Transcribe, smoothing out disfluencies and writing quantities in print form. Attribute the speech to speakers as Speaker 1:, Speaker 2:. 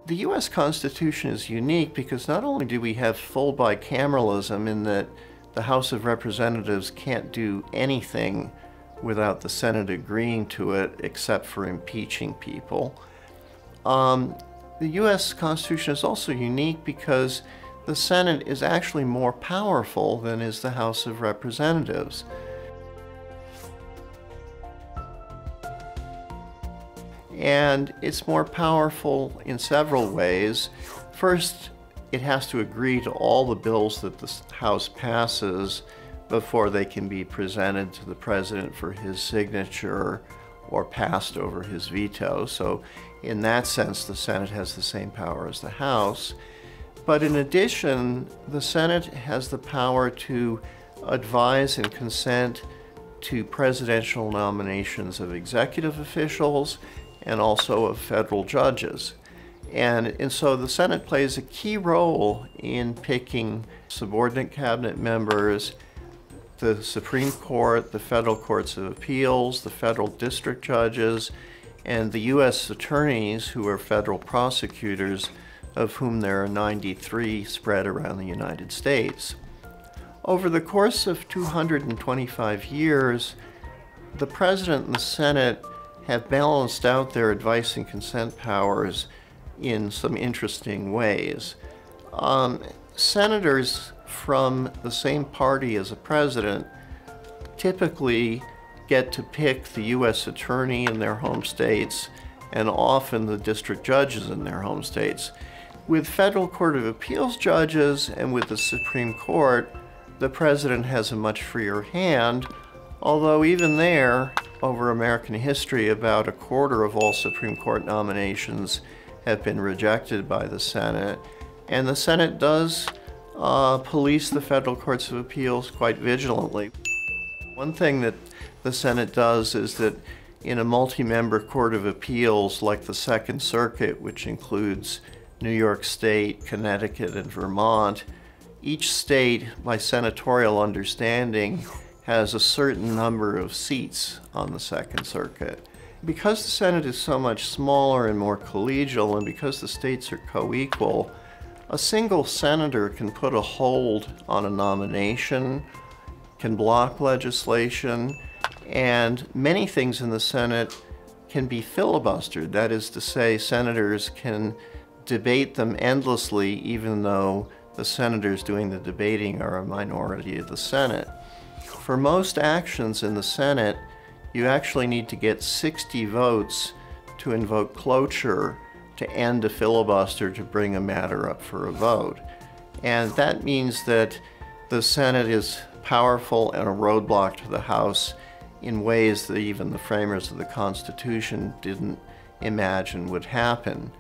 Speaker 1: The U.S. Constitution is unique because not only do we have full bicameralism in that the House of Representatives can't do anything without the Senate agreeing to it except for impeaching people. The U.S. Constitution is also unique because the Senate is actually more powerful than is the House of Representatives. And it's more powerful in several ways. First, it has to agree to all the bills that the House passes before they can be presented to the President for his signature or passed over his veto. So in that sense, the Senate has the same power as the House. But in addition, the Senate has the power to advise and consent to presidential nominations of executive officials and also of federal judges. And so the Senate plays a key role in picking subordinate cabinet members, the Supreme Court, the federal courts of appeals, the federal district judges, and the U.S. attorneys who are federal prosecutors, of whom there are 93 spread around the United States. Over the course of 225 years, the President and the Senate have balanced out their advice and consent powers in some interesting ways. Senators from the same party as a president typically get to pick the U.S. attorney in their home states and often the district judges in their home states. With federal court of appeals judges and with the Supreme Court, the president has a much freer hand, although even there, over American history, about a quarter of all Supreme Court nominations have been rejected by the Senate. And the Senate does police the federal courts of appeals quite vigilantly. One thing that the Senate does is that in a multi-member court of appeals like the Second Circuit, which includes New York State, Connecticut, and Vermont, each state, by senatorial understanding, has a certain number of seats on the Second Circuit. Because the Senate is so much smaller and more collegial, and because the states are co-equal, a single senator can put a hold on a nomination, can block legislation, and many things in the Senate can be filibustered. That is to say, senators can debate them endlessly even though the senators doing the debating are a minority of the Senate. For most actions in the Senate, you actually need to get 60 votes to invoke cloture to end a filibuster to bring a matter up for a vote. And that means that the Senate is powerful and a roadblock to the House in ways that even the framers of the Constitution didn't imagine would happen.